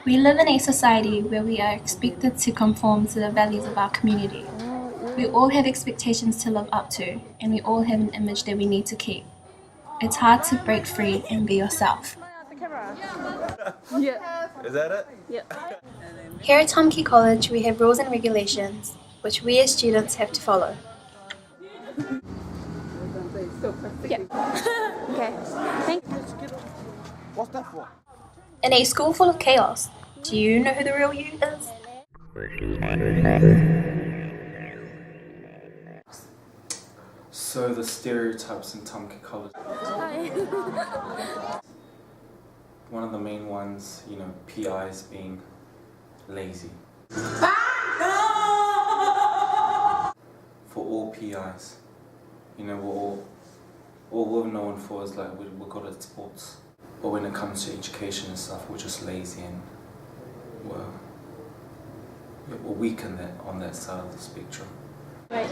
We live in a society where we are expected to conform to the values of our community. We all have expectations to live up to, and we all have an image that we need to keep. It's hard to break free and be yourself. Yeah. Is that it? Yeah. Here at Tom Key College, we have rules and regulations, which we as students have to follow. Yeah. Okay. Thanks. What's that for? In a school full of chaos, do you know who the real you is? So the stereotypes in Tom Key College. One of the main ones, PIs being lazy. For all PIs, all we're known for is like we're good at sports. But when it comes to education and stuff, we're just lazy and we're weak on that side of the spectrum. Right.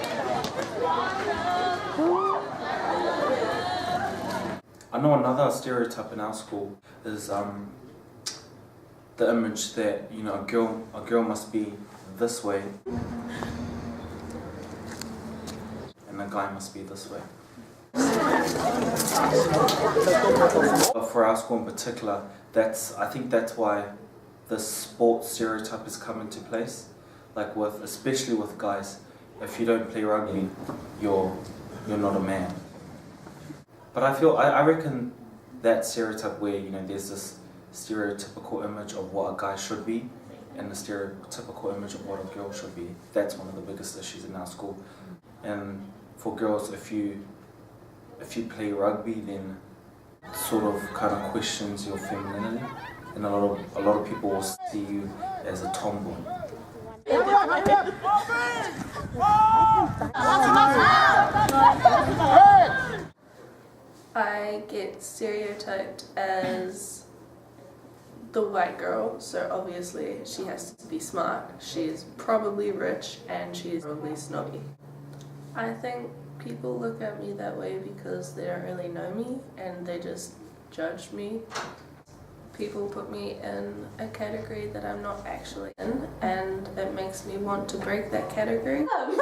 I know another stereotype in our school is the image that a girl must be this way and a guy must be this way. But for our school in particular, I think that's why the sports stereotype has come into place. Like especially with guys, if you don't play rugby, you're not a man. But I reckon that stereotype where there's this stereotypical image of what a guy should be and the stereotypical image of what a girl should be. That's one of the biggest issues in our school. And for girls, if you play rugby, then it sort of kind of questions your femininity, and a lot of people will see you as a tomboy. I get stereotyped as the white girl, so obviously she has to be smart. She's probably rich and she's probably snobby. I think people look at me that way because they don't really know me and they just judge me. People put me in a category that I'm not actually in, and it makes me want to break that category. I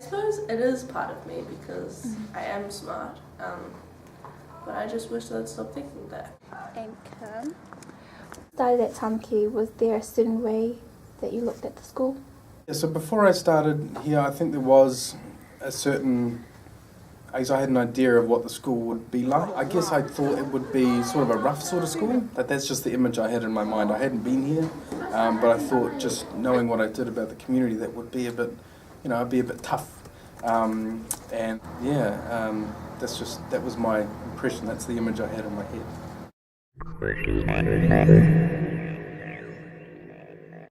suppose it is part of me because I am smart, but I just wish I'd stop thinking that. And Kim. Started at Tom Key, was there a certain way that you looked at the school? Yeah, so before I started here, I think there was a certain, I had an idea of what the school would be like. I guess I thought it would be sort of a rough sort of school, but that's just the image I had in my mind. I hadn't been here, but I thought just knowing what I did about the community, that would be a bit, I'd be a bit tough. That was my impression. That's the image I had in my head.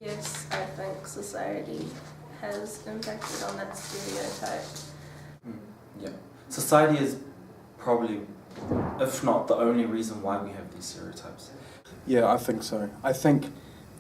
Yes, I think society has impacted on that stereotype. Yeah. Society is probably, if not the only reason why we have these stereotypes. Yeah, I think so. I think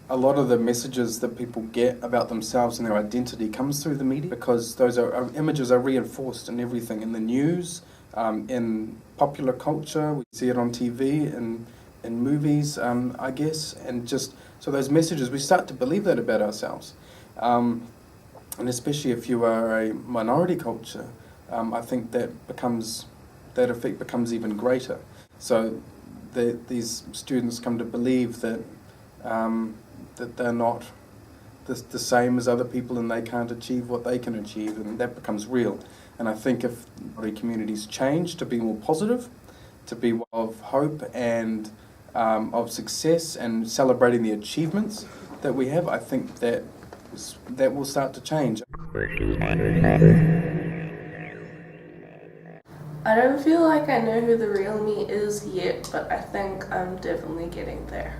a lot of the messages that people get about themselves and their identity comes through the media, because those images are reinforced in everything, in the news, in popular culture. We see it on TV and in movies, I guess, and just so those messages, we start to believe that about ourselves. And especially if you are a minority culture, I think that effect becomes even greater. So these students come to believe that that they're not the same as other people and they can't achieve what they can achieve, and that becomes real. And I think if the communities change to be more positive, to be of hope and of success and celebrating the achievements that we have, I think that will start to change. I don't feel like I know who the real me is yet, but I think I'm definitely getting there.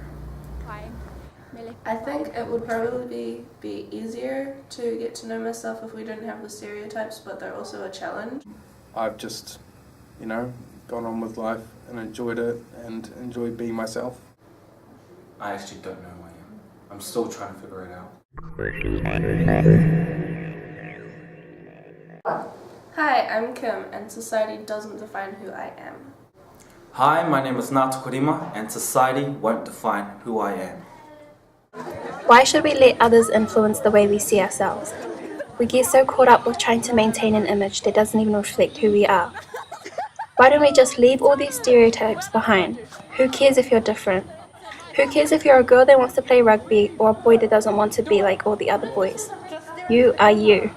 I think it would probably be easier to get to know myself if we didn't have the stereotypes, but they're also a challenge. I've just, gone on with life and enjoyed it and enjoyed being myself. I actually don't know who I am. I'm still trying to figure it out. Hi, I'm Kim, and society doesn't define who I am. Hi, my name is Nata Korima, and society won't define who I am. Why should we let others influence the way we see ourselves? We get so caught up with trying to maintain an image that doesn't even reflect who we are. Why don't we just leave all these stereotypes behind? Who cares if you're different? Who cares if you're a girl that wants to play rugby or a boy that doesn't want to be like all the other boys? You are you.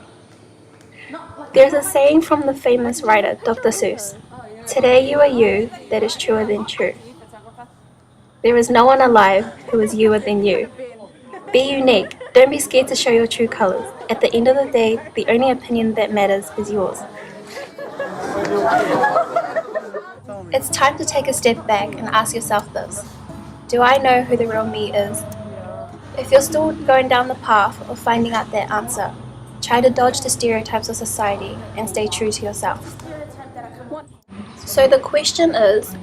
There's a saying from the famous writer Dr. Seuss, "Today you are you, that is truer than true." There is no one alive who is youer than you. Be unique. Don't be scared to show your true colors. At the end of the day, the only opinion that matters is yours. It's time to take a step back and ask yourself this. Do I know who the real me is? If you're still going down the path of finding out that answer, try to dodge the stereotypes of society and stay true to yourself. So the question is,